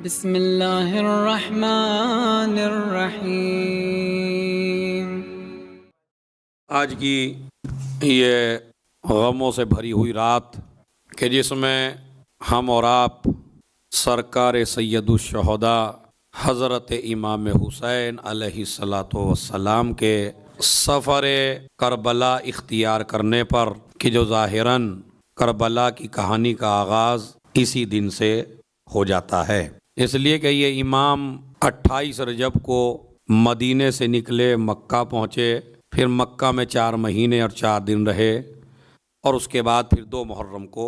بسم اللہ الرحمن الرحیم۔ آج کی یہ غموں سے بھری ہوئی رات کہ جس میں ہم اور آپ سرکار سید الشہداء حضرت امام حسین علیہ الصلاۃ والسلام کے سفر کربلا اختیار کرنے پر کہ جو ظاہراً کربلا کی کہانی کا آغاز اسی دن سے ہو جاتا ہے، اس لیے کہ یہ امام 28 رجب کو مدینے سے نکلے، مکہ پہنچے، پھر مکہ میں 4 مہینے اور 4 دن رہے اور اس کے بعد پھر 2 محرم کو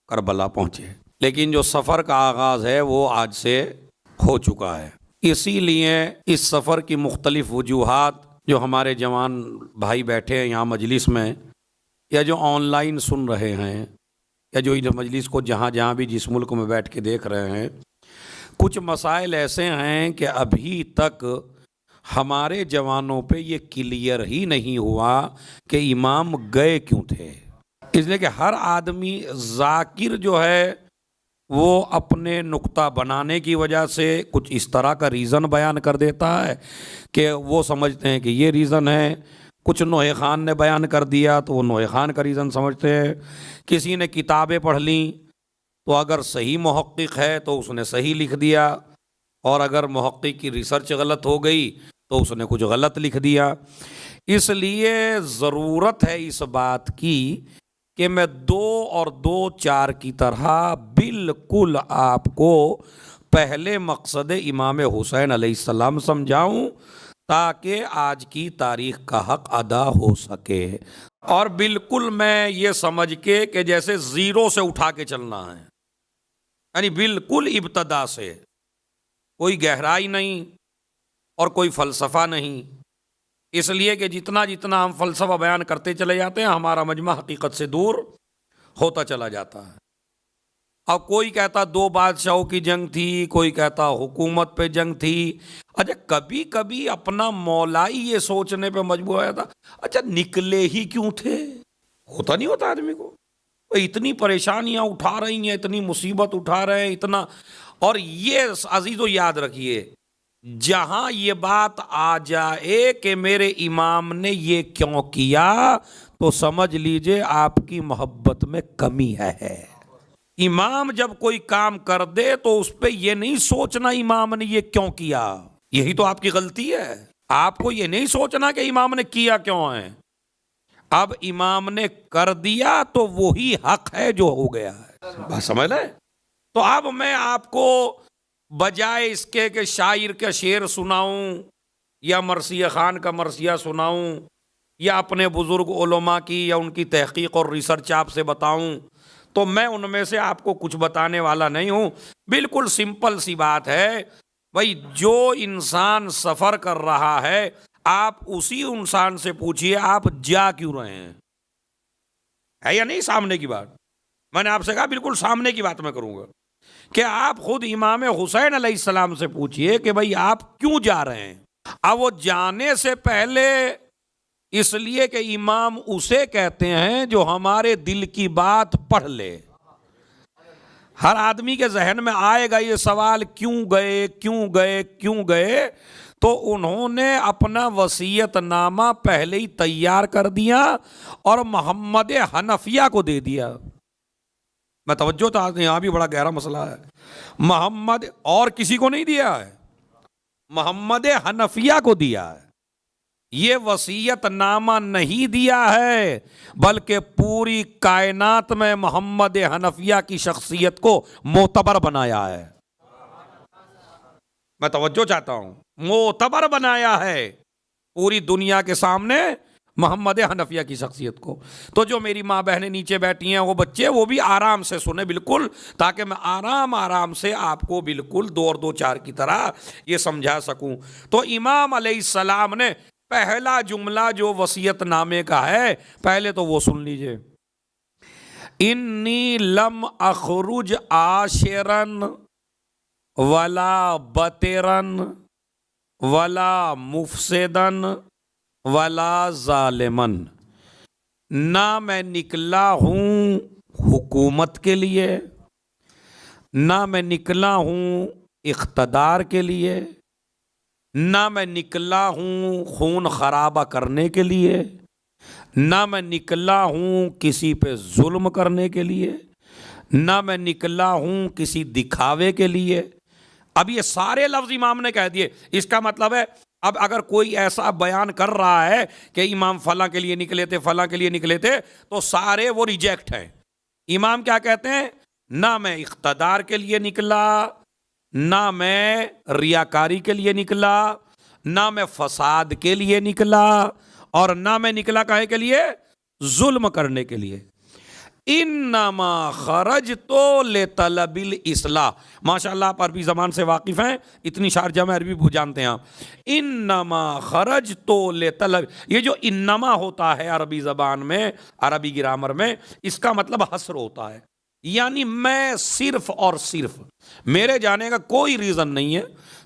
کربلا پہنچے۔ لیکن جو سفر کا آغاز ہے وہ آج سے ہو چکا ہے، اسی لیے اس سفر کی مختلف وجوہات جو ہمارے جوان بھائی بیٹھے ہیں یہاں مجلس میں، یا جو آن لائن سن رہے ہیں، یا جو اس مجلس کو جہاں بھی جس ملک میں بیٹھ کے دیکھ رہے ہیں، کچھ مسائل ایسے ہیں کہ ابھی تک ہمارے جوانوں پہ یہ کلیئر ہی نہیں ہوا کہ امام گئے کیوں تھے۔ اس لیے کہ ہر آدمی ذاکر جو ہے وہ اپنے نقطہ بنانے کی وجہ سے کچھ اس طرح کا ریزن بیان کر دیتا ہے کہ وہ سمجھتے ہیں کہ یہ ریزن ہے۔ کچھ نوح خان نے بیان کر دیا تو وہ نوح خان کا ریزن سمجھتے ہیں۔ کسی نے کتابیں پڑھ لیں تو اگر صحیح محقق ہے تو اس نے صحیح لکھ دیا، اور اگر محقق کی ریسرچ غلط ہو گئی تو اس نے کچھ غلط لکھ دیا۔ اس لیے ضرورت ہے اس بات کی کہ میں 2 اور 2 4 کی طرح بالکل آپ کو پہلے مقصد امام حسین علیہ السلام سمجھاؤں تاکہ آج کی تاریخ کا حق ادا ہو سکے، اور بالکل میں یہ سمجھ کے کہ جیسے زیرو سے اٹھا کے چلنا ہے، یعنی بالکل ابتدا سے، کوئی گہرائی نہیں اور کوئی فلسفہ نہیں۔ اس لیے کہ جتنا ہم فلسفہ بیان کرتے چلے جاتے ہیں ہمارا مجمع حقیقت سے دور ہوتا چلا جاتا ہے۔ اب کوئی کہتا 2 بادشاہوں کی جنگ تھی، کوئی کہتا حکومت پہ جنگ تھی۔ اچھا کبھی کبھی اپنا مولائی یہ سوچنے پہ مجبور ہوا تھا، اچھا نکلے ہی کیوں تھے؟ ہوتا نہیں ہوتا آدمی کو، اتنی پریشانیاں اٹھا رہی ہیں، اتنی مصیبت اٹھا رہے ہیں، اتنا۔ اور یہ عزیزو یاد رکھیے، جہاں یہ بات آ جائے کہ میرے امام نے یہ کیوں کیا تو سمجھ لیجئے آپ کی محبت میں کمی ہے۔ امام جب کوئی کام کر دے تو اس پہ یہ نہیں سوچنا امام نے یہ کیوں کیا، یہی تو آپ کی غلطی ہے۔ آپ کو یہ نہیں سوچنا کہ امام نے کیا کیوں ہے، اب امام نے کر دیا تو وہی حق ہے جو ہو گیا ہے، بات سمجھ لیں۔ تو اب میں آپ کو بجائے اس کے کہ شاعر کا شعر سناؤں یا مرثیہ خان کا مرثیہ سناؤں یا اپنے بزرگ علماء کی یا ان کی تحقیق اور ریسرچ آپ سے بتاؤں، تو میں ان میں سے آپ کو کچھ بتانے والا نہیں ہوں۔ بالکل سمپل سی بات ہے، بھائی جو انسان سفر کر رہا ہے آپ اسی انسان سے پوچھئے آپ جا کیوں رہے ہیں، ہے یا نہیں سامنے کی بات؟ میں نے آپ سے کہا بالکل سامنے کی بات میں کروں گا کہ آپ خود امام حسین علیہ السلام سے پوچھئے کہ بھائی آپ کیوں جا رہے ہیں۔ اب وہ جانے سے پہلے اس لیے کہ امام اسے کہتے ہیں جو ہمارے دل کی بات پڑھ لے۔ ہر آدمی کے ذہن میں آئے گا یہ سوال، کیوں گئے کیوں گئے کیوں گئے؟ تو انہوں نے اپنا وصیت نامہ پہلے ہی تیار کر دیا اور محمد حنفیہ کو دے دیا۔ میں توجہ تھا، یہاں بھی بڑا گہرا مسئلہ ہے۔ محمد اور کسی کو نہیں دیا ہے، محمد حنفیہ کو دیا ہے۔ یہ وصیت نامہ نہیں دیا ہے بلکہ پوری کائنات میں محمد حنفیہ کی شخصیت کو معتبر بنایا ہے۔ میں توجہ چاہتا ہوں، معتبر بنایا ہے پوری دنیا کے سامنے محمد حنفیہ کی شخصیت کو۔ تو جو میری ماں بہنیں نیچے بیٹھی ہیں وہ بچے وہ بھی آرام سے سنیں بالکل، تاکہ میں آرام سے آپ کو بالکل 2 اور 2 4 کی طرح یہ سمجھا سکوں۔ تو امام علیہ السلام نے پہلا جملہ جو وصیت نامے کا ہے پہلے تو وہ سن لیجئے، انی لم اخرج عاشرن ولا بطرن ولا مفسدن ولا ظالمن، نہ میں نکلا ہوں حکومت کے لیے، نہ میں نکلا ہوں اقتدار کے لیے، نہ میں نکلا ہوں خون خرابہ کرنے کے لیے، نہ میں نکلا ہوں کسی پہ ظلم کرنے کے لیے، نہ میں نکلا ہوں کسی دکھاوے کے لیے۔ اب یہ سارے لفظ امام نے کہہ دیے۔ اس کا مطلب ہے اب اگر کوئی ایسا بیان کر رہا ہے کہ امام فلاں کے لیے نکلے تھے، فلاں کے لیے نکلے تھے، تو سارے وہ ریجیکٹ ہیں۔ امام کیا کہتے ہیں؟ نہ میں اقتدار کے لیے نکلا، نہ میں ریاکاری کے لیے نکلا، نہ میں فساد کے لیے نکلا، اور نہ میں نکلا کہے کے لیے؟ ظلم کرنے کے لیے۔ انما خرجت لطلب الاصلاح۔ ماشاءاللہ آپ عربی زبان سے واقف ہیں، اتنی شارجہ میں عربی جانتے ہیں آپ۔ انما خرجت لطلب، یہ جو انما ہوتا ہے عربی زبان میں، عربی گرامر میں، اس کا مطلب حصر ہوتا ہے، یعنی میں صرف اور صرف، میرے جانے کا کوئی ریزن نہیں ہے،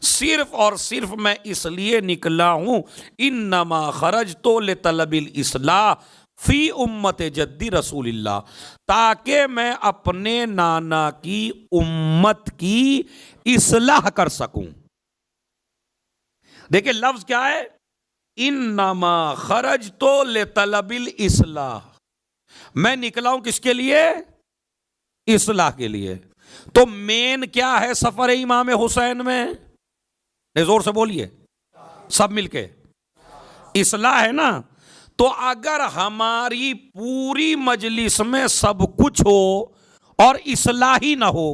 صرف اور صرف میں اس لیے نکلا ہوں، انما خرجت لطلب الاصلاح فی امت جدی رسول اللہ، تاکہ میں اپنے نانا کی امت کی اصلاح کر سکوں۔ دیکھیں لفظ کیا ہے؟ انما خرجت لطلب الاصلاح، میں نکلا ہوں کس کے لیے؟ اصلاح کے لیے۔ تو مین کیا ہے سفر امام حسین میں؟ زور سے بولیے سب مل کے، اصلاح ہے نا۔ تو اگر ہماری پوری مجلس میں سب کچھ ہو اور اصلاح ہی نہ ہو،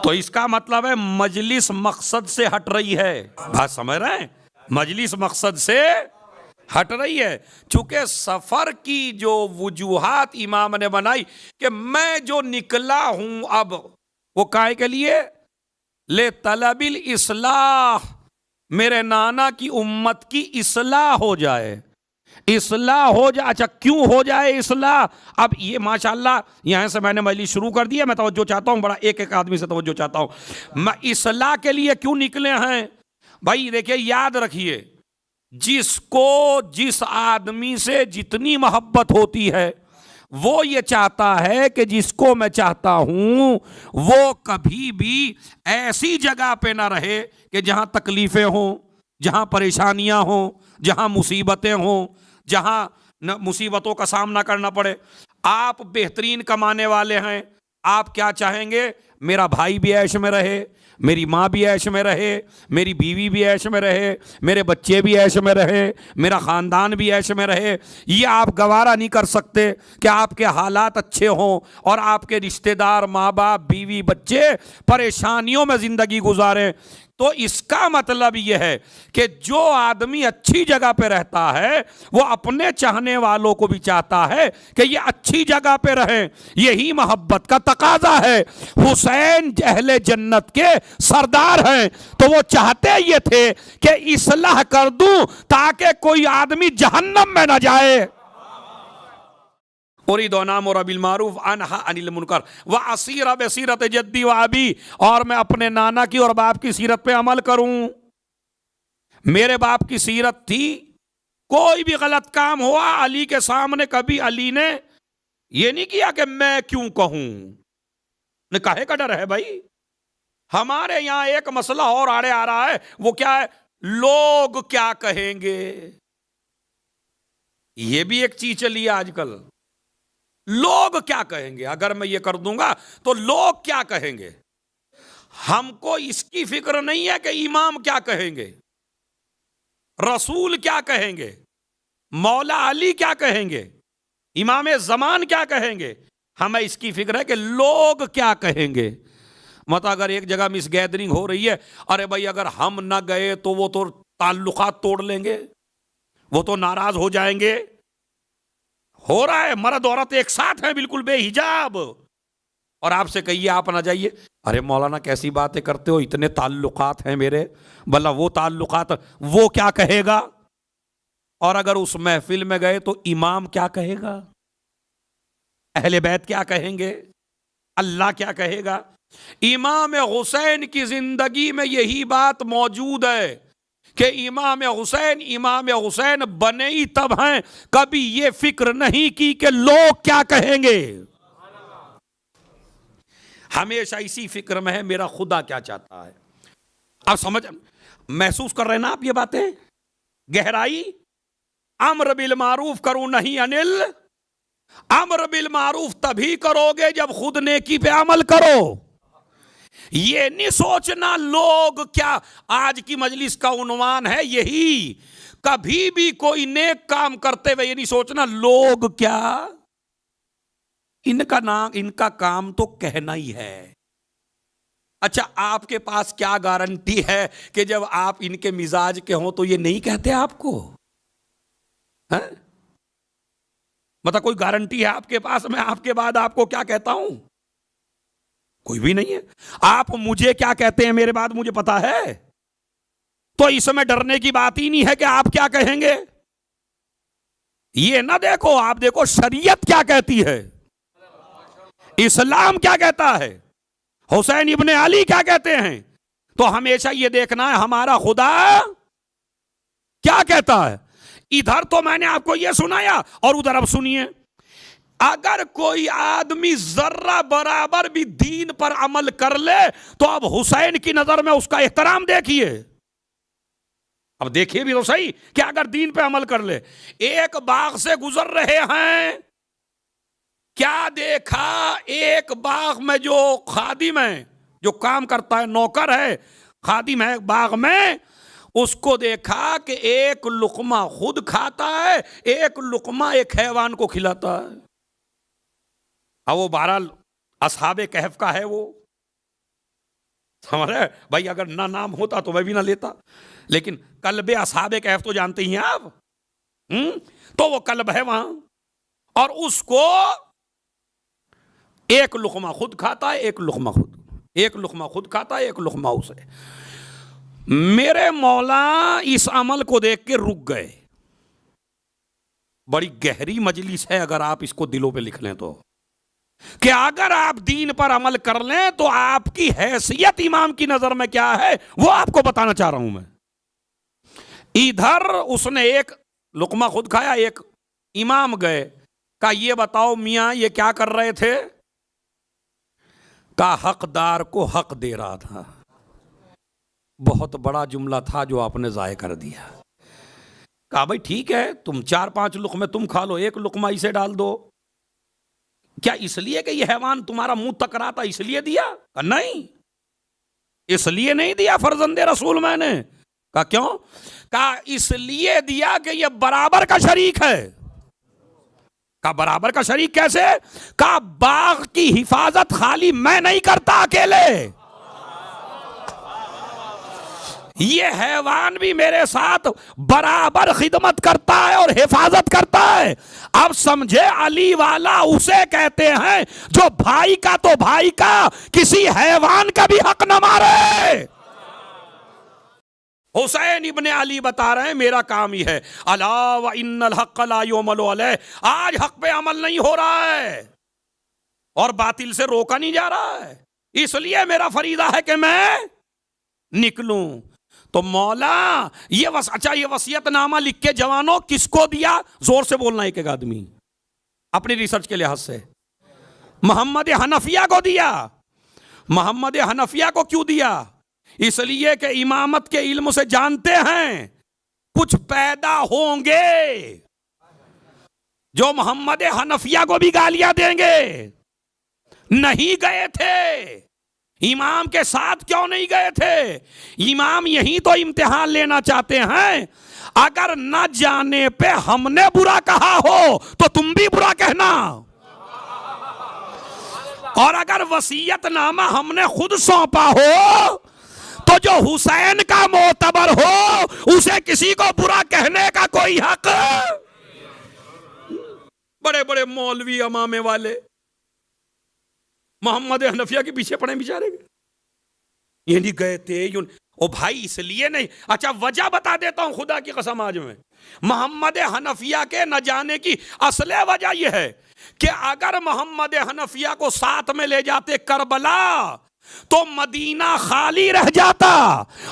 تو اس کا مطلب ہے مجلس مقصد سے ہٹ رہی ہے۔ بات سمجھ رہے ہیں؟ مجلس مقصد سے ہٹ رہی ہے۔ چونکہ سفر کی جو وجوہات امام نے بنائی کہ میں جو نکلا ہوں اب وہ کائے کے لیے؟ لطلب الاصلاح، میرے نانا کی امت کی اصلاح ہو جائے، اصلاح ہو جائے۔ اچھا کیوں ہو جائے اصلاح؟ اب یہ ماشاءاللہ یہاں سے میں نے مجلس شروع کر دیا، میں توجہ چاہتا ہوں، بڑا ایک ایک آدمی سے توجہ چاہتا ہوں۔ میں اصلاح کے لیے کیوں نکلے ہیں بھائی؟ دیکھیں یاد رکھیے، جس کو جس آدمی سے جتنی محبت ہوتی ہے وہ یہ چاہتا ہے کہ جس کو میں چاہتا ہوں وہ کبھی بھی ایسی جگہ پہ نہ رہے کہ جہاں تکلیفیں ہوں، جہاں پریشانیاں ہوں، جہاں مصیبتیں ہوں، جہاں مصیبتوں کا سامنا کرنا پڑے۔ آپ بہترین کمانے والے ہیں، آپ کیا چاہیں گے؟ میرا بھائی بھی عیش میں رہے، میری ماں بھی عیش میں رہے، میری بیوی بھی عیش میں رہے، میرے بچے بھی عیش میں رہے، میرا خاندان بھی عیش میں رہے۔ یہ آپ گوارا نہیں کر سکتے کہ آپ کے حالات اچھے ہوں اور آپ کے رشتہ دار، ماں باپ، بیوی، بچے پریشانیوں میں زندگی گزاریں۔ تو اس کا مطلب یہ ہے کہ جو آدمی اچھی جگہ پہ رہتا ہے وہ اپنے چاہنے والوں کو بھی چاہتا ہے کہ یہ اچھی جگہ پہ رہیں، یہی محبت کا تقاضا ہے۔ حسین اہل جنت کے سردار ہیں، تو وہ چاہتے یہ تھے کہ اصلاح کر دوں تاکہ کوئی آدمی جہنم میں نہ جائے۔ اريد ان امر بالمعروف وانهى عن المنکر واسیر بسیرت جدی و ابی، اور میں اپنے نانا کی اور باپ کی سیرت پہ عمل کروں۔ میرے باپ کی سیرت تھی، کوئی بھی غلط کام ہوا علی کے سامنے کبھی علی نے یہ نہیں کیا کہ میں کیوں کہوں، نے کہے کا ڈر ہے بھائی۔ ہمارے یہاں ایک مسئلہ اور آڑے آ رہا ہے، وہ کیا ہے؟ لوگ کیا کہیں گے۔ یہ بھی ایک چیز چلی ہے آج کل، لوگ کیا کہیں گے، اگر میں یہ کر دوں گا تو لوگ کیا کہیں گے۔ ہم کو اس کی فکر نہیں ہے کہ امام کیا کہیں گے، رسول کیا کہیں گے، مولا علی کیا کہیں گے، امام زمان کیا کہیں گے۔ ہمیں اس کی فکر ہے کہ لوگ کیا کہیں گے۔ مت اگر ایک جگہ مس گیدرنگ ہو رہی ہے، ارے بھائی اگر ہم نہ گئے تو وہ تو تعلقات توڑ لیں گے، وہ تو ناراض ہو جائیں گے۔ ہو رہا ہے مرد عورت ایک ساتھ ہیں بالکل بے حجاب، اور آپ سے کہیے آپ نہ جائیے، ارے مولانا کیسی باتیں کرتے ہو، اتنے تعلقات ہیں میرے، بھلا وہ تعلقات وہ کیا کہے گا۔ اور اگر اس محفل میں گئے تو امام کیا کہے گا، اہل بیت کیا کہیں گے، اللہ کیا کہے گا۔ امام حسین کی زندگی میں یہی بات موجود ہے کہ امام حسین بنے ہی تب ہیں، کبھی یہ فکر نہیں کی کہ لوگ کیا کہیں گے۔ ہمیشہ اسی فکر میں ہے میرا خدا کیا چاہتا ہے۔ اب سمجھ محسوس کر رہے ہیں نا آپ یہ باتیں گہرائی؟ امر بالمعروف کرو نہیں انل، امر بالمعروف تبھی کرو گے جب خود نیکی پہ عمل کرو. یہ نہیں سوچنا لوگ کیا. آج کی مجلس کا عنوان ہے یہی، کبھی بھی کوئی نیک کام کرتے ہوئے یہ نہیں سوچنا لوگ کیا. ان کا کام تو کہنا ہی ہے. اچھا آپ کے پاس کیا گارنٹی ہے کہ جب آپ ان کے مزاج کے ہوں تو یہ نہیں کہتے آپ کو؟ مطلب کوئی گارنٹی ہے آپ کے پاس میں آپ کے بعد آپ کو کیا کہتا ہوں؟ کوئی بھی نہیں ہے. آپ مجھے کیا کہتے ہیں میرے بعد مجھے پتا ہے. تو اس میں ڈرنے کی بات ہی نہیں ہے کہ آپ کیا کہیں گے. یہ نہ دیکھو، آپ دیکھو شریعت کیا کہتی ہے، اسلام کیا کہتا ہے، حسین ابن علی کیا کہتے ہیں. تو ہمیشہ یہ دیکھنا ہے ہمارا خدا کیا کہتا ہے. ادھر تو میں نے آپ کو یہ سنایا اور ادھر اب سنیے. اگر کوئی آدمی ذرہ برابر بھی دین پر عمل کر لے تو اب حسین کی نظر میں اس کا احترام دیکھیے. اب دیکھیے بھی تو صحیح کہ اگر دین پہ عمل کر لے. ایک باغ سے گزر رہے ہیں، کیا دیکھا؟ ایک باغ میں جو خادم ہے، جو کام کرتا ہے، نوکر ہے، خادم ہے باغ میں، اس کو دیکھا کہ ایک لقمہ خود کھاتا ہے، ایک لقمہ ایک حیوان کو کھلاتا ہے. اب وہ بہرحال اصحاب کہف کا ہے، وہ سمجھ رہے بھائی. اگر نہ نام ہوتا تو میں بھی نہ لیتا، لیکن کلب اصحاب کہف تو جانتے ہی ہیں آپ. تو وہ کلب ہے وہاں، اور اس کو ایک لقمہ خود کھاتا ہے، ایک لقمہ خود کھاتا ہے، ایک لقمہ اسے. میرے مولا اس عمل کو دیکھ کے رک گئے. بڑی گہری مجلس ہے اگر آپ اس کو دلوں پہ لکھ لیں تو، کہ اگر آپ دین پر عمل کر لیں تو آپ کی حیثیت امام کی نظر میں کیا ہے وہ آپ کو بتانا چاہ رہا ہوں میں. ادھر اس نے ایک لقمہ خود کھایا، ایک امام گئے، کہا یہ بتاؤ میاں یہ کیا کر رہے تھے؟ کہا حقدار کو حق دے رہا تھا. بہت بڑا جملہ تھا جو آپ نے ضائع کر دیا. کہا بھائی ٹھیک ہے، تم 4-5 لقمے تم کھا لو، ایک لقمہ اسے ڈال دو. کیا اس لیے کہ یہ حیوان تمہارا منہ تک رہا تھا اس لیے دیا؟ کہا نہیں، اس لیے نہیں دیا فرزند رسول میں نے. کہا کیوں؟ کہا اس لیے دیا کہ یہ برابر کا شریک ہے. کہا برابر کا شریک کیسے؟ کہا باغ کی حفاظت خالی میں نہیں کرتا اکیلے، یہ حیوان بھی میرے ساتھ برابر خدمت کرتا ہے اور حفاظت کرتا ہے. اب سمجھے علی والا اسے کہتے ہیں جو بھائی کا تو بھائی کا، کسی حیوان کا بھی حق نہ مارے. حسین ابن علی بتا رہے ہیں میرا کام ہی ہے. الا وان الحق لا یعمل علیہ، آج حق پہ عمل نہیں ہو رہا ہے اور باطل سے روکا نہیں جا رہا ہے، اس لیے میرا فریضہ ہے کہ میں نکلوں. تو مولا یہ اچھا یہ وصیت نامہ لکھ کے جوانوں کس کو دیا؟ زور سے بولنا ایک آدمی اپنی ریسرچ کے لحاظ سے. محمد حنفیہ کو دیا. محمد حنفیہ کو کیوں دیا؟ اس لیے کہ امامت کے علم سے جانتے ہیں کچھ پیدا ہوں گے جو محمد حنفیہ کو بھی گالیاں دیں گے. نہیں گئے تھے امام کے ساتھ، کیوں نہیں گئے تھے؟ امام یہی تو امتحان لینا چاہتے ہیں. اگر نہ جانے پہ ہم نے برا کہا ہو تو تم بھی برا کہنا، اور اگر وصیت نامہ ہم نے خود سونپا ہو تو جو حسین کا معتبر ہو اسے کسی کو برا کہنے کا کوئی حق. بڑے بڑے مولوی امامے والے محمد حنفیہ کے پیچھے پڑے بیچارے، یہ نہیں گئے تھے. او بھائی اس لیے نہیں. اچھا وجہ بتا دیتا ہوں خدا کی قسم. آج میں محمد حنفیہ کے نہ جانے کی اصل وجہ یہ ہے کہ اگر محمد حنفیہ کو ساتھ میں لے جاتے کربلا تو مدینہ خالی رہ جاتا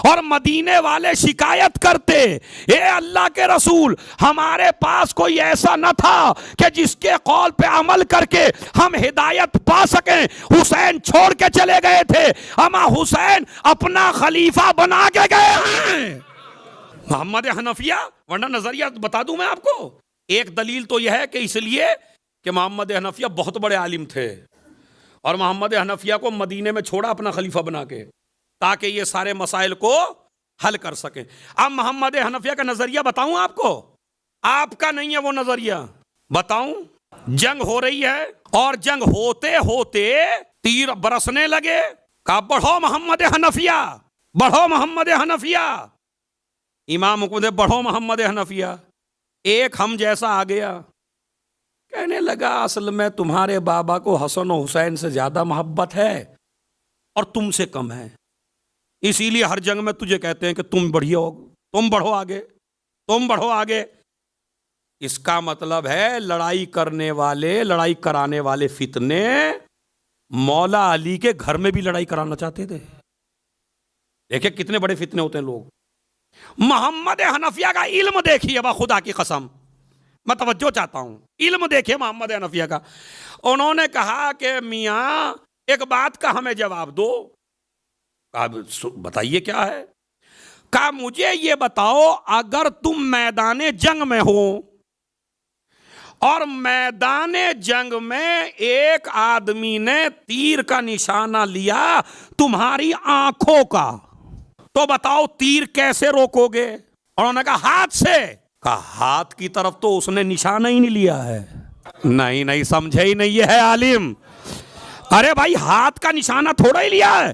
اور مدینے والے شکایت کرتے، اے اللہ کے رسول، ہمارے پاس کوئی ایسا نہ تھا کہ جس کے قول پہ عمل کر کے ہم ہدایت پا سکیں، حسین چھوڑ کے چلے گئے تھے، اما حسین اپنا خلیفہ بنا کے گئے ہیں محمد حنفیہ۔ ورنہ نظریہ بتا دوں میں آپ کو، ایک دلیل تو یہ ہے کہ اس لیے کہ محمد حنفیہ بہت بڑے عالم تھے اور محمد حنفیہ کو مدینے میں چھوڑا اپنا خلیفہ بنا کے تاکہ یہ سارے مسائل کو حل کر سکیں۔ اب محمد حنفیہ کا نظریہ بتاؤں آپ کو، آپ کا نہیں ہے وہ نظریہ، بتاؤں۔ جنگ ہو رہی ہے اور جنگ ہوتے ہوتے تیر برسنے لگے، کہا بڑھو محمد حنفیہ، بڑھو محمد حنفیہ۔ امام حکم دے بڑھو محمد حنفیہ۔ ایک ہم جیسا آ گیا، کہنے لگا اصل میں تمہارے بابا کو حسن و حسین سے زیادہ محبت ہے اور تم سے کم ہے، اسی لیے ہر جنگ میں تجھے کہتے ہیں کہ تم بڑھیے ہو، تم بڑھو آگے، تم بڑھو آگے۔ اس کا مطلب ہے لڑائی کرنے والے، لڑائی کرانے والے فتنے مولا علی کے گھر میں بھی لڑائی کرانا چاہتے تھے۔ دیکھیں کتنے بڑے فتنے ہوتے ہیں لوگ۔ محمد حنفیہ کا علم دیکھیے، با خدا کی قسم میں توجہ چاہتا ہوں، علم دیکھیے محمد حنفیہ کا۔ انہوں نے کہا کہ میاں ایک بات کا ہمیں جواب دو۔ کہا بتائیے کیا ہے؟ کہا مجھے یہ بتاؤ، اگر تم میدان جنگ میں ہو اور میدان جنگ میں ایک آدمی نے تیر کا نشانہ لیا تمہاری آنکھوں کا، تو بتاؤ تیر کیسے روکو گے؟ اور انہوں نے کہا ہاتھ سے۔ کہا ہاتھ کی طرف تو اس نے نشانہ ہی نہیں لیا ہے۔ نہیں سمجھے ہی نہیں، یہ ہے عالم۔ ارے بھائی ہاتھ کا نشانہ تھوڑا ہی لیا ہے،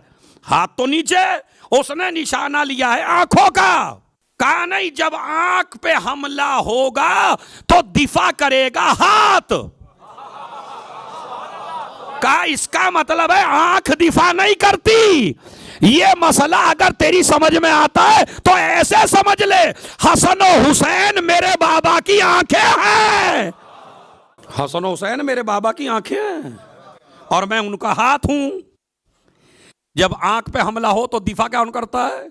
ہاتھ تو نیچے، اس نے نشانہ لیا ہے آنکھوں کا۔ کہا نہیں، جب آنکھ پہ حملہ ہوگا تو دفاع کرے گا ہاتھ۔ کہا اس کا مطلب ہے آنکھ دفاع نہیں کرتی۔ یہ مسئلہ اگر تیری سمجھ میں آتا ہے تو ایسے سمجھ لے، حسن و حسین میرے بابا کی آنکھیں ہیں، حسن و حسین میرے بابا کی آنکھیں ہیں اور میں ان کا ہاتھ ہوں۔ جب آنکھ پہ حملہ ہو تو دفاع کون کرتا ہے؟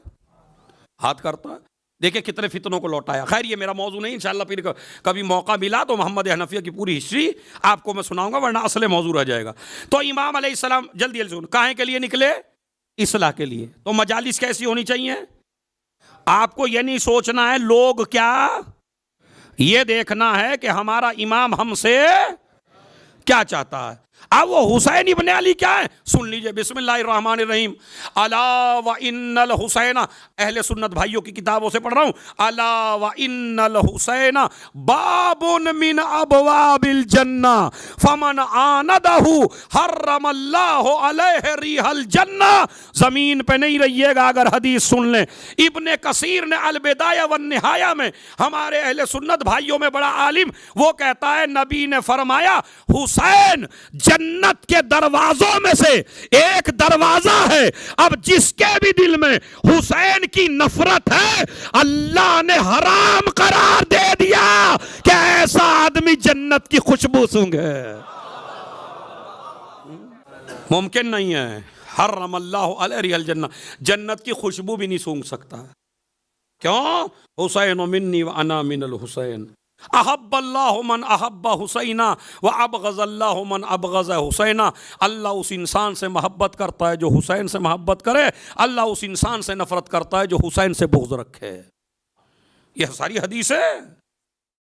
ہاتھ کرتا ہے۔ دیکھیں کتنے فتنوں کو لوٹایا۔ خیر یہ میرا موضوع نہیں، انشاءاللہ پھر کبھی موقع ملا تو محمد حنفیہ کی پوری ہسٹری آپ کو میں سناؤں گا، ورنہ اصل موضوع رہ جائے گا۔ تو امام علیہ السلام جلدی سن، کاہے کے لیے نکلے؟ اصلاح کے لیے۔ تو مجالس کیسی ہونی چاہیے؟ آپ کو یہ نہیں سوچنا ہے لوگ کیا، یہ دیکھنا ہے کہ ہمارا امام ہم سے کیا چاہتا ہے۔ اب وہ حسین ابن علی کیا ہے؟ سن لیجئے، بسم اللہ الرحمن الرحیم۔ الا وان الحسین، اہل سنت بھائیوں کی کتابوں سے پڑھ رہا ہوں، الا وان الحسین باب من ابواب الجنہ فمن آندہ حرم اللہ علیہ ریح الجنہ۔ زمین پہ نہیں رہیے گا اگر حدیث سن لیں۔ ابن کثیر نے البدایہ والنہایہ میں، ہمارے اہل سنت بھائیوں میں بڑا عالم، وہ کہتا ہے نبی نے فرمایا حسین جنت کے دروازوں میں سے ایک دروازہ ہے، اب جس کے بھی دل میں حسین کی نفرت ہے اللہ نے حرام قرار دے دیا کہ ایسا آدمی جنت کی خوشبو سونگھے۔ ممکن نہیں ہے، حرم اللہ علیہ ریح الجنہ، جنت کی خوشبو بھی نہیں سونگھ سکتا۔ کیوں؟ حسین منی وانا من الحسین، احب اللہ من احب حسینہ وابغض اللہ من ابغض حسینہ۔ اللہ اس انسان سے محبت کرتا ہے جو حسین سے محبت کرے، اللہ اس انسان سے نفرت کرتا ہے جو حسین سے بغض رکھے۔ یہ ساری حدیث ہے۔